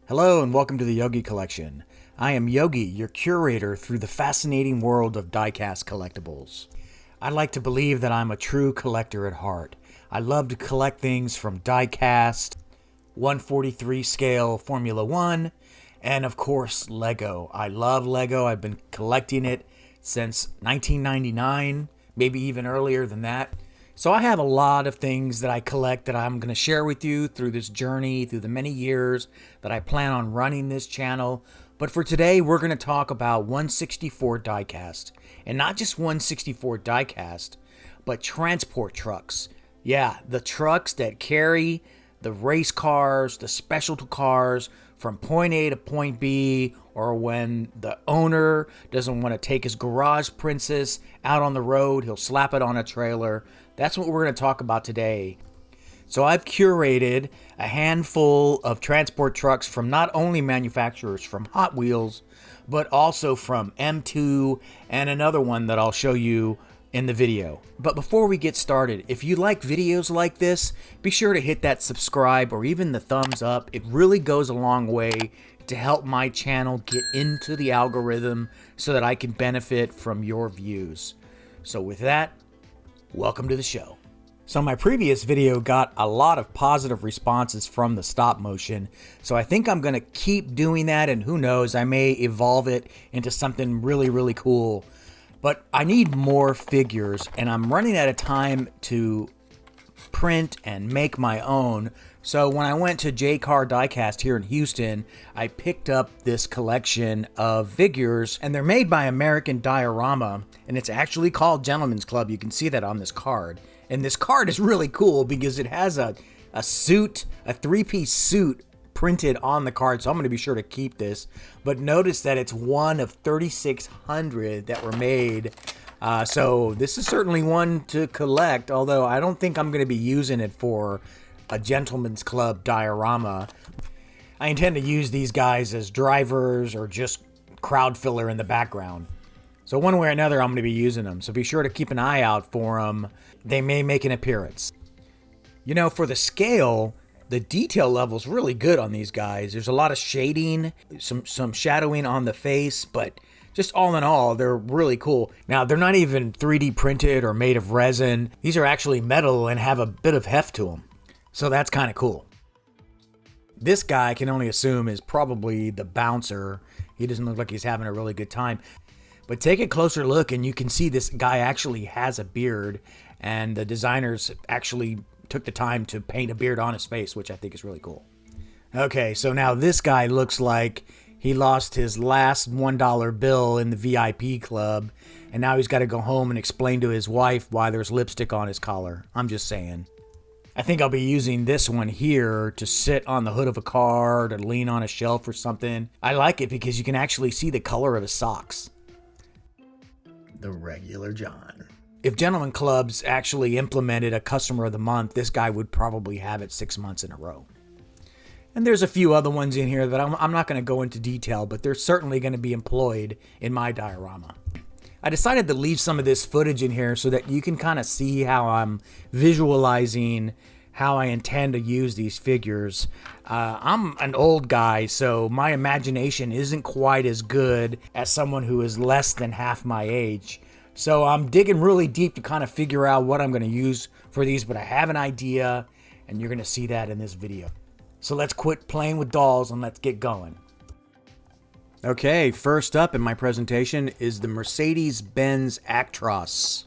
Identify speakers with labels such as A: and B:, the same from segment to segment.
A: Hello and welcome to the Yogi Collection. I am Yogi, your curator through the fascinating world of Diecast collectibles. I like to believe that I'm a true collector at heart. I love to collect things from Diecast, 1/43 scale Formula 1, and of course Lego. I love Lego. I've been collecting it since 1999, maybe even earlier than that. So I have a lot of things that I collect that I'm going to share with you through this journey, through the many years that I plan on running this channel. But for today, we're going to talk about 1/64 diecast. And not just 1/64 diecast, but transport trucks. Yeah, the trucks that carry the race cars, the special cars from point A to point B, or when the owner doesn't want to take his garage princess out on the road, he'll slap it on a trailer. That's what we're going to talk about today. So I've curated a handful of transport trucks from not only manufacturers from Hot Wheels, but also from M2 and another one that I'll show you in the video. But before we get started, if you like videos like this, be sure to hit that subscribe or even the thumbs up. It really goes a long way to help my channel get into the algorithm so that I can benefit from your views. So with that, welcome to the show. So my previous video got a lot of positive responses from the stop motion, so I think I'm going to keep doing that, and who knows, I may evolve it into something really cool. But I need more figures, and I'm running out of time to print and make my own. So when I went to J-Car Diecast here in Houston, I picked up this collection of figures, and they're made by American Diorama, and it's actually called Gentleman's Club. You can see that on this card. And this card is really cool because it has a suit, a three-piece suit printed on the card, so I'm going to be sure to keep this. But notice that it's one of 3,600 that were made. So this is certainly one to collect, although I don't think I'm going to be using it for a Gentleman's Club diorama. I intend to use these guys as drivers or just crowd filler in the background. So one way or another, I'm going to be using them. So be sure to keep an eye out for them. They may make an appearance. You know, for the scale, the detail level's really good on these guys. There's a lot of shading, some shadowing on the face, but just all in all, they're really cool. Now, they're not even 3D printed or made of resin. These are actually metal and have a bit of heft to them. So that's kind of cool. This guy, I can only assume, is probably the bouncer. He doesn't look like he's having a really good time. But take a closer look and you can see this guy actually has a beard, and the designers actually took the time to paint a beard on his face, which I think is really cool. Okay, so now this guy looks like he lost his last $1 bill in the VIP club, and now he's got to go home and explain to his wife why there's lipstick on his collar. I'm just saying. I think I'll be using this one here to sit on the hood of a car, to lean on a shelf or something. I like it because you can actually see the color of his socks. The regular John. If Gentleman Clubs actually implemented a customer of the month, this guy would probably have it 6 months in a row. And there's a few other ones in here that I'm not going to go into detail, but they're certainly going to be employed in my diorama. I decided to leave some of this footage in here so that you can kind of see how I'm visualizing how I intend to use these figures. I'm an old guy, so my imagination isn't quite as good as someone who is less than half my age. So I'm digging really deep to kind of figure out what I'm going to use for these, but I have an idea, and you're going to see that in this video. So let's quit playing with dolls and let's get going. Okay, first up in my presentation is the Mercedes-Benz Actros.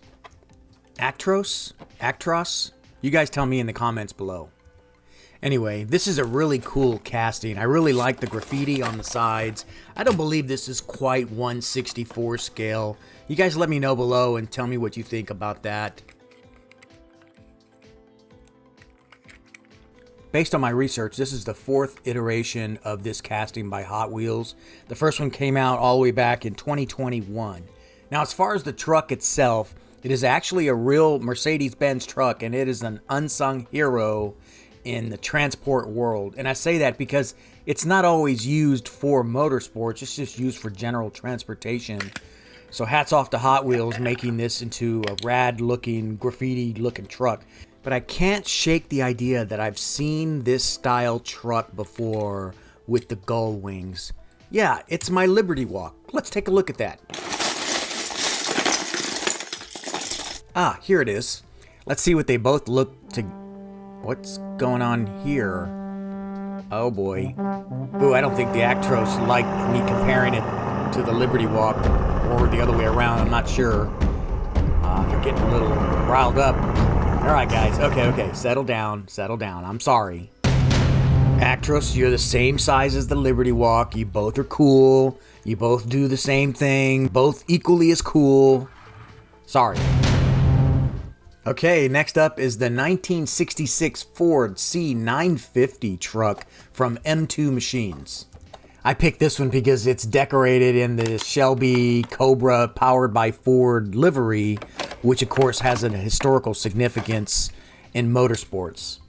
A: Actros? Actros? You guys tell me in the comments below. Anyway, this is a really cool casting. I really like the graffiti on the sides. I don't believe this is quite 1/64 scale. You guys let me know below and tell me what you think about that. Based on my research, this is the 4th iteration of this casting by Hot Wheels. The first one came out all the way back in 2021. Now, as far as the truck itself, it is actually a real Mercedes-Benz truck, and it is an unsung hero in the transport world. And I say that because it's not always used for motorsports, it's just used for general transportation. So hats off to Hot Wheels making this into a rad-looking, graffiti-looking truck. But I can't shake the idea that I've seen this style truck before with the gull wings. Yeah, it's my Liberty Walk. Let's take a look at that. Ah, here it is. Let's see what they both look to... What's going on here? Oh boy. Ooh, I don't think the Actros liked me comparing it to the Liberty Walk, or the other way around, I'm not sure. They're getting a little riled up. Alright guys, okay, settle down, I'm sorry. Actros, you're the same size as the Liberty Walk, you both are cool, you both do the same thing, both equally as cool. Sorry. Okay, next up is the 1966 Ford C950 truck from M2 Machines. I picked this one because it's decorated in the Shelby Cobra powered by Ford livery, which of course has a historical significance in motorsports.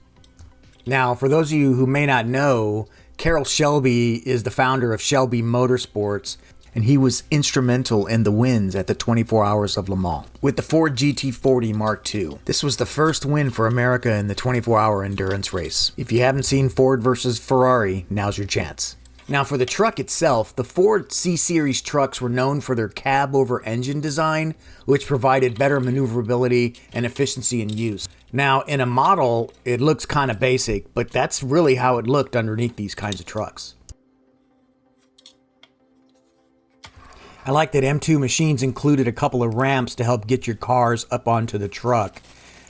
A: Now, for those of you who may not know, Carroll Shelby is the founder of Shelby Motorsports, and he was instrumental in the wins at the 24 Hours of Le Mans with the Ford GT40 Mark II. This was the first win for America in the 24-hour endurance race. If you haven't seen Ford versus Ferrari, now's your chance. Now for the truck itself, the Ford C-Series trucks were known for their cab-over-engine design, which provided better maneuverability and efficiency in use. Now in a model, it looks kind of basic, but that's really how it looked underneath these kinds of trucks. I like that M2 Machines included a couple of ramps to help get your cars up onto the truck.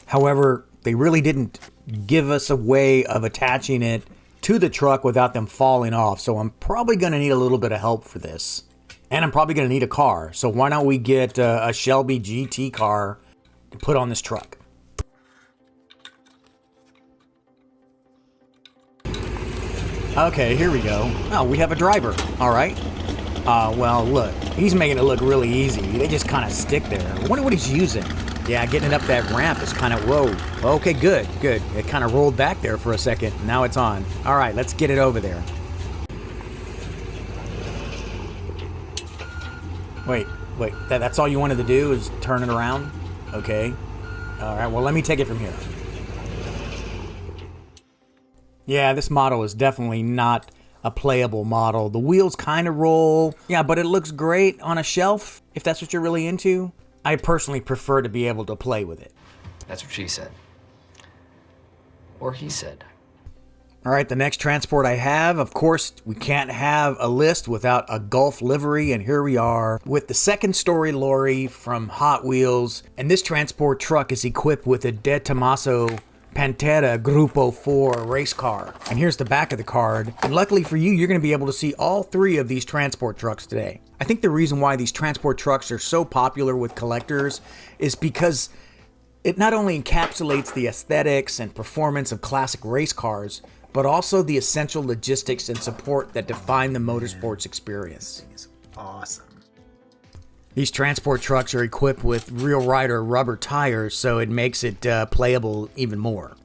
A: However, they really didn't give us a way of attaching it to the truck without them falling off, so I'm probably going to need a little bit of help for this. And I'm probably going to need a car, so why don't we get a Shelby GT car to put on this truck. Okay, here we go. Oh, we have a driver. All right. Well, look, he's making it look really easy. They just kind of stick there. I wonder what he's using. Yeah, getting it up that ramp is kind of, whoa. Okay, good. It kind of rolled back there for a second. Now it's on. All right, let's get it over there. Wait, that's all you wanted to do is turn it around? Okay. All right, well, let me take it from here. Yeah, this model is definitely not a playable model. The wheels kind of roll. Yeah, but it looks great on a shelf, if that's what you're really into. I personally prefer to be able to play with it.
B: That's what she said. Or he said.
A: All right, the next transport I have, of course, we can't have a list without a Gulf livery, and here we are with the second story lorry from Hot Wheels, and this transport truck is equipped with a De Tomaso Pantera Grupo 4 race car. And here's the back of the card. And luckily for you, you're going to be able to see all three of these transport trucks today. I think the reason why these transport trucks are so popular with collectors is because it not only encapsulates the aesthetics and performance of classic race cars, but also the essential logistics and support that define the motorsports experience.
C: This thing is awesome.
A: These transport trucks are equipped with Real Rider rubber tires, so it makes it playable even more.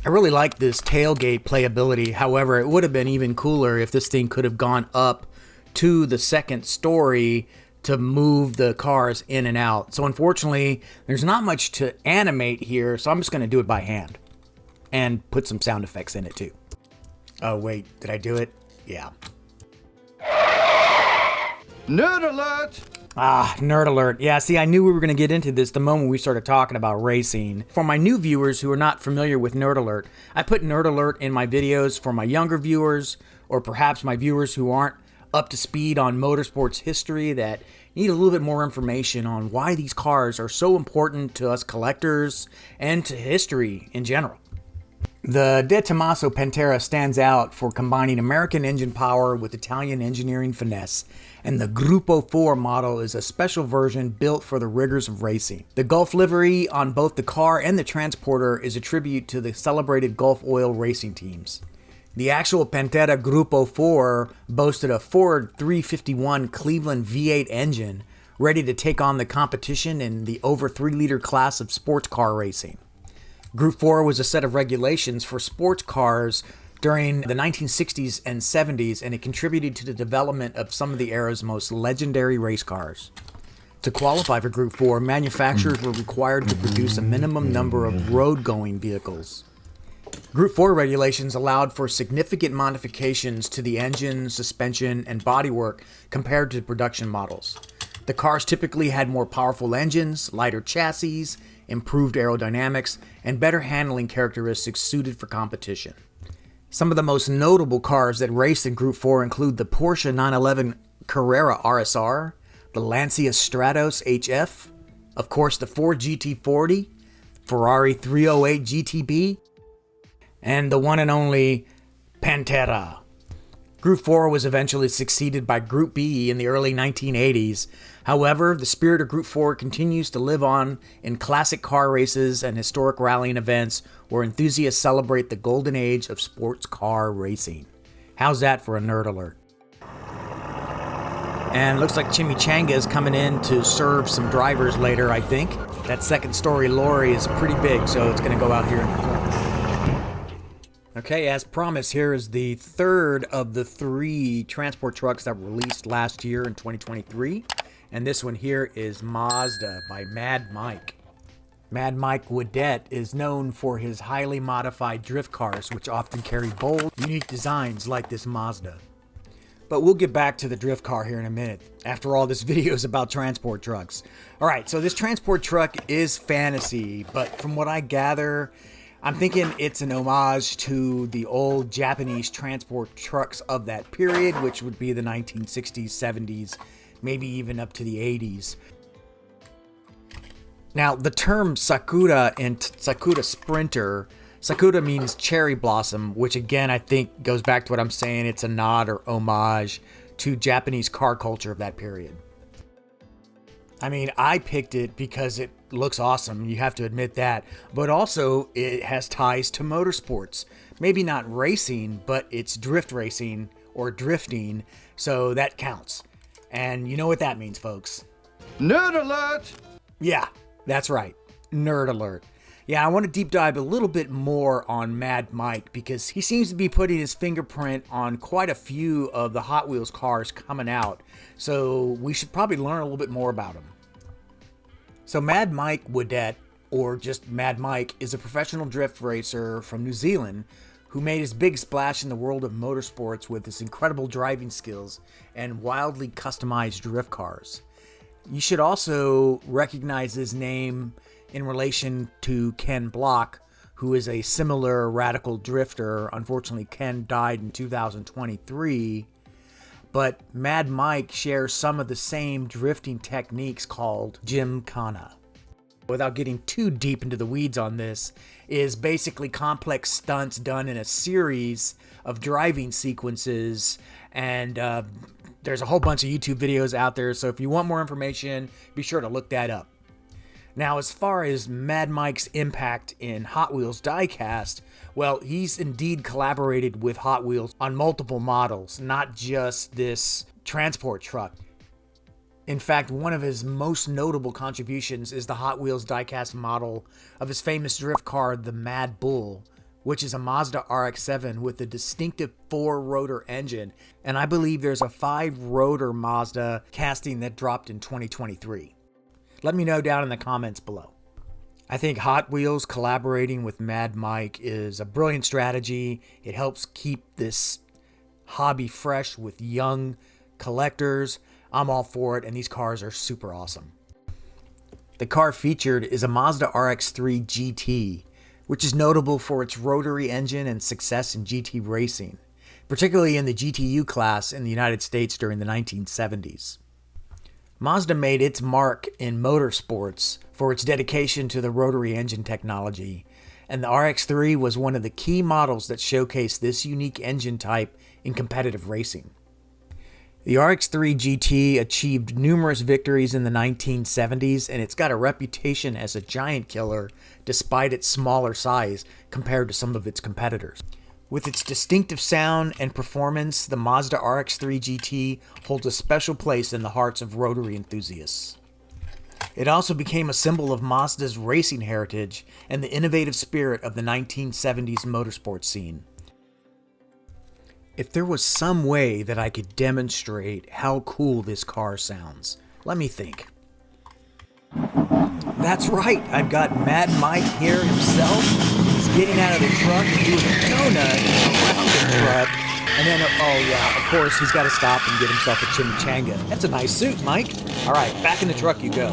A: I really like this tailgate playability. However, it would have been even cooler if this thing could have gone up to the second story to move the cars in and out. So unfortunately, there's not much to animate here, so I'm just going to do it by hand. And put some sound effects in it too. Oh wait, did I do it? Yeah.
D: Nerd alert!
A: Ah, nerd alert. Yeah, see, I knew we were going to get into this the moment we started talking about racing. For my new viewers who are not familiar with nerd alert, I put nerd alert in my videos for my younger viewers, or perhaps my viewers who aren't up to speed on motorsports history that need a little bit more information on why these cars are so important to us collectors and to history in general. The De Tomaso Pantera stands out for combining American engine power with Italian engineering finesse, and the Grupo 4 model is a special version built for the rigors of racing. The Gulf livery on both the car and the transporter is a tribute to the celebrated Gulf oil racing teams. The actual Pantera Grupo 4 boasted a Ford 351 Cleveland V8 engine, ready to take on the competition in the over 3-liter class of sports car racing. Group 4 was a set of regulations for sports cars during the 1960s and 70s, and it contributed to the development of some of the era's most legendary race cars. To qualify for Group 4, manufacturers were required to produce a minimum number of road-going vehicles. Group 4 regulations allowed for significant modifications to the engine, suspension, and bodywork compared to production models. The cars typically had more powerful engines, lighter chassis, improved aerodynamics, and better handling characteristics suited for competition. Some of the most notable cars that raced in Group 4 include the Porsche 911 Carrera RSR, the Lancia Stratos HF, of course the Ford GT40, Ferrari 308 GTB, and the one and only Pantera. Group 4 was eventually succeeded by Group B in the early 1980s. However, the spirit of Group 4 continues to live on in classic car races and historic rallying events where enthusiasts celebrate the golden age of sports car racing. How's that for a nerd alert? And looks like Chimichanga is coming in to serve some drivers later, I think. That second story lorry is pretty big, so it's going to go out here in the corner. Okay, as promised, here is the third of the 3 transport trucks that were released last year in 2023. And this one here is Mazda by Mad Mike. Mad Mike Woodette is known for his highly modified drift cars, which often carry bold, unique designs like this Mazda. But we'll get back to the drift car here in a minute. After all, this video is about transport trucks. Alright, so this transport truck is fantasy, but from what I gather, I'm thinking it's an homage to the old Japanese transport trucks of that period, which would be the 1960s, 70s, maybe even up to the 80s. Now, the term Sakura and Sakura Sprinter, Sakura means cherry blossom, which again, I think goes back to what I'm saying. It's a nod or homage to Japanese car culture of that period. I mean, I picked it because it looks awesome. You have to admit that. But also, it has ties to motorsports. Maybe not racing, but it's drift racing or drifting. So that counts. And you know what that means, folks.
D: Nerd alert!
A: Yeah, that's right. Nerd alert. Yeah, I want to deep dive a little bit more on Mad Mike because he seems to be putting his fingerprint on quite a few of the Hot Wheels cars coming out. So we should probably learn a little bit more about him. So Mad Mike Woodette, or just Mad Mike, is a professional drift racer from New Zealand who made his big splash in the world of motorsports with his incredible driving skills and wildly customized drift cars. You should also recognize his name in relation to Ken Block, who is a similar radical drifter. Unfortunately, Ken died in 2023. But Mad Mike shares some of the same drifting techniques called Gymkhana. Without getting too deep into the weeds on this, is basically complex stunts done in a series of driving sequences, and there's a whole bunch of YouTube videos out there, so if you want more information, be sure to look that up. Now, as far as Mad Mike's impact in Hot Wheels Diecast, well, he's indeed collaborated with Hot Wheels on multiple models, not just this transport truck. In fact, one of his most notable contributions is the Hot Wheels Diecast model of his famous drift car, the Mad Bull, which is a Mazda RX-7 with a distinctive 4-rotor engine, and I believe there's a 5-rotor Mazda casting that dropped in 2023. Let me know down in the comments below. I think Hot Wheels collaborating with Mad Mike is a brilliant strategy. It helps keep this hobby fresh with young collectors. I'm all for it, and these cars are super awesome. The car featured is a Mazda RX-3 GT, which is notable for its rotary engine and success in GT racing, particularly in the GTU class in the United States during the 1970s. Mazda made its mark in motorsports for its dedication to the rotary engine technology, and the RX-3 was one of the key models that showcased this unique engine type in competitive racing. The RX-3 GT achieved numerous victories in the 1970s, and it's got a reputation as a giant killer despite its smaller size compared to some of its competitors. With its distinctive sound and performance, the Mazda RX-3 GT holds a special place in the hearts of rotary enthusiasts. It also became a symbol of Mazda's racing heritage and the innovative spirit of the 1970s motorsports scene. If there was some way that I could demonstrate how cool this car sounds, let me think. That's right, I've got Mad Mike here himself. He's getting out of the truck and doing a donut around the truck. And then, oh yeah, of course, he's got to stop and get himself a chimichanga. That's a nice suit, Mike. All right, back in the truck you go.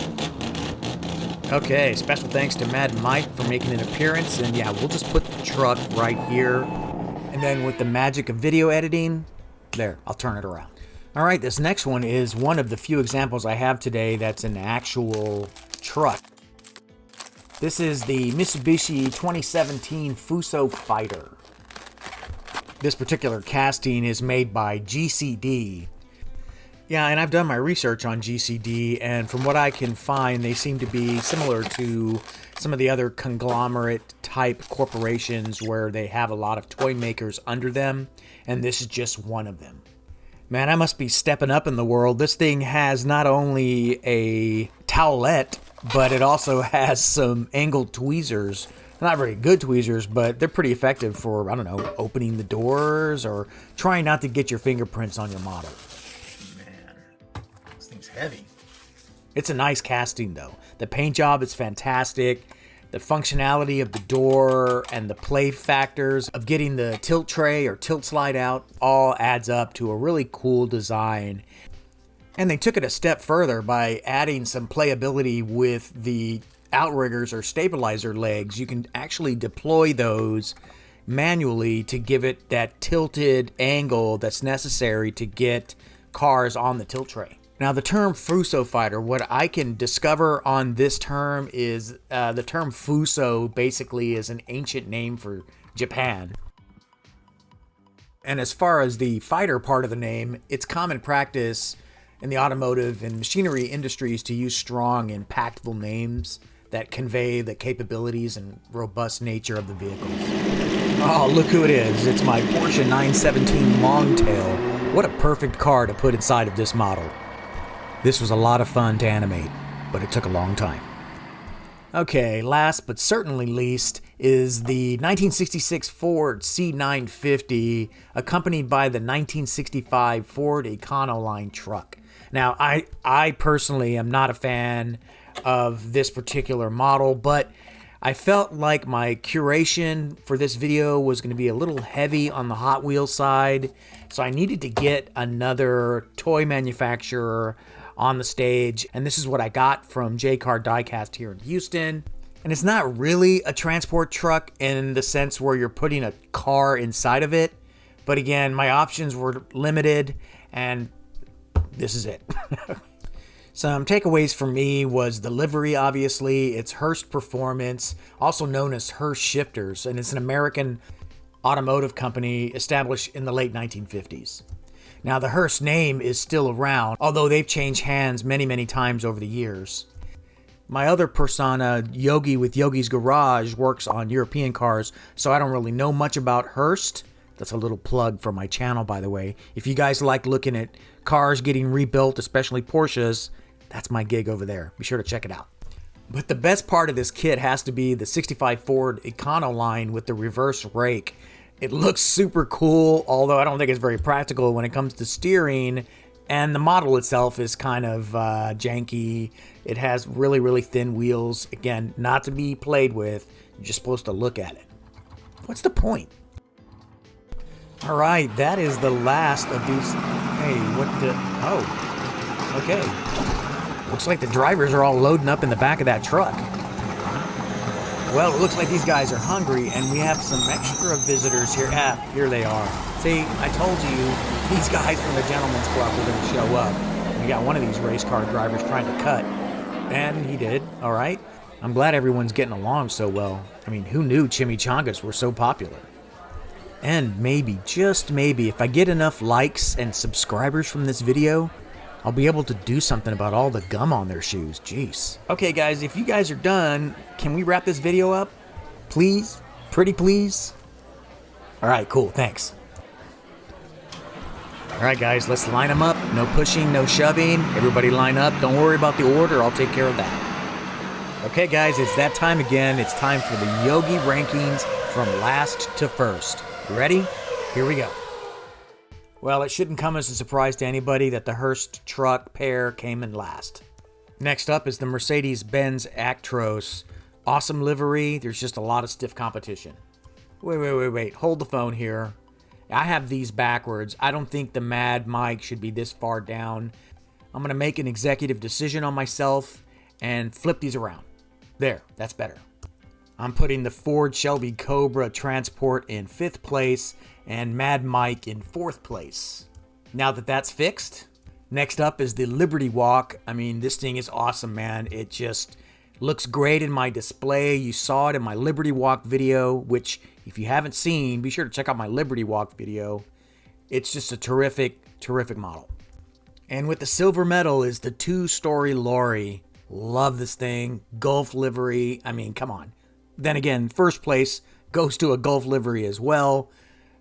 A: Okay, special thanks to Mad Mike for making an appearance. And yeah, we'll just put the truck right here. And then with the magic of video editing, there, I'll turn it around. All right, this next one is one of the few examples I have today that's an actual truck. This is the Mitsubishi 2017 Fuso Fighter. This particular casting is made by GCD. Yeah, and I've done my research on GCD, and from what I can find, they seem to be similar to some of the other conglomerate-type corporations where they have a lot of toy makers under them, and this is just one of them. Man, I must be stepping up in the world. This thing has not only a towelette, but it also has some angled tweezers. Not very good tweezers, but they're pretty effective for, I don't know, opening the doors or trying not to get your fingerprints on your model.
C: Man, this thing's heavy.
A: It's a nice casting, though. The paint job is fantastic. The functionality of the door and the play factors of getting the tilt tray or tilt slide out all adds up to a really cool design. And they took it a step further by adding some playability with the outriggers or stabilizer legs. You can actually deploy those manually to give it that tilted angle that's necessary to get cars on the tilt tray. Now, the term Fuso Fighter, what I can discover on this term is the term Fuso basically is an ancient name for Japan. And as far as the fighter part of the name, it's common practice in the automotive and machinery industries to use strong, impactful names that convey the capabilities and robust nature of the vehicles. Oh, look who it is. It's my Porsche 917 Longtail. What a perfect car to put inside of this model. This was a lot of fun to animate, but it took a long time. Okay, last but certainly least is the 1966 Ford C950, accompanied by the 1965 Ford Econoline truck. Now, I personally am not a fan of this particular model, but I felt like my curation for this video was going to be a little heavy on the Hot Wheels side, so I needed to get another toy manufacturer on the stage, and this is what I got from Diecast here in Houston. And it's not really a transport truck in the sense where you're putting a car inside of it, but again, my options were limited, and this is it. Some takeaways for me was the livery, obviously. It's Hurst Performance, also known as Hurst Shifters, and it's an American automotive company established in the late 1950s. Now, the Hurst name is still around, although they've changed hands many, many times over the years. My other persona, Yogi with Yogi's Garage, works on European cars, so I don't really know much about Hurst. That's a little plug for my channel, by the way. If you guys like looking at cars getting rebuilt, especially Porsches, that's my gig over there. Be sure to check it out. But the best part of this kit has to be the 65 Ford Econoline with the reverse rake. It looks super cool, although I don't think it's very practical when it comes to steering. And the model itself is kind of janky. It has really, really thin wheels. Again, not to be played with. You're just supposed to look at it. What's the point? All right, that is the last of these. Hey, what the? Oh, okay. Looks like the drivers are all loading up in the back of that truck. Well, it looks like these guys are hungry, and we have some extra visitors here. Here they are. See, I told you, these guys from the Gentleman's Club were going to show up. We got one of these race car drivers trying to cut, and he did, all right. I'm glad everyone's getting along so well. I mean, who knew chimichangas were so popular? And maybe, just maybe, if I get enough likes and subscribers from this video, I'll be able to do something about all the gum on their shoes. Jeez. Okay, guys, if you guys are done, can we wrap this video up? Please? Pretty please? All right, cool. Thanks. All right, guys, let's line them up. No pushing, no shoving. Everybody line up. Don't worry about the order. I'll take care of that. Okay, guys, it's that time again. It's time for the Yogi rankings from last to first. You ready? Here we go. Well, it shouldn't come as a surprise to anybody that the Hurst truck pair came in last. Next up is the Mercedes-Benz Actros. Awesome livery. There's just a lot of stiff competition. Wait. Hold the phone here. I have these backwards. I don't think the Mad Mike should be this far down. I'm going to make an executive decision on myself and flip these around. There, that's better. I'm putting the Ford Shelby Cobra Transport in 5th place and Mad Mike in 4th place. Now that that's fixed, next up is the Liberty Walk. I mean, this thing is awesome, man. It just looks great in my display. You saw it in my Liberty Walk video, which if you haven't seen, be sure to check out my Liberty Walk video. It's just a terrific model. And with the silver medal is the 2-story lorry. Love this thing. Gulf livery. I mean, come on. Then again, 1st place goes to a Gulf livery as well.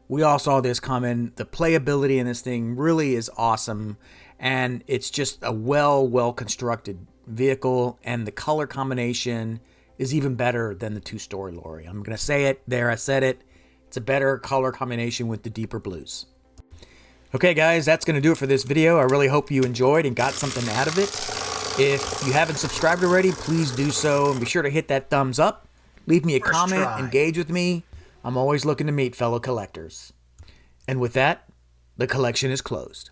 A: We all saw this coming. The playability in this thing really is awesome. And it's just a well constructed vehicle. And the color combination is even better than the 2-story lorry. I'm going to say it there. I said it. It's a better color combination with the deeper blues. Okay, guys, that's going to do it for this video. I really hope you enjoyed and got something out of it. If you haven't subscribed already, please do so. And be sure to hit that thumbs up. Leave me a comment, engage with me. I'm always looking to meet fellow collectors. And with that, the collection is closed.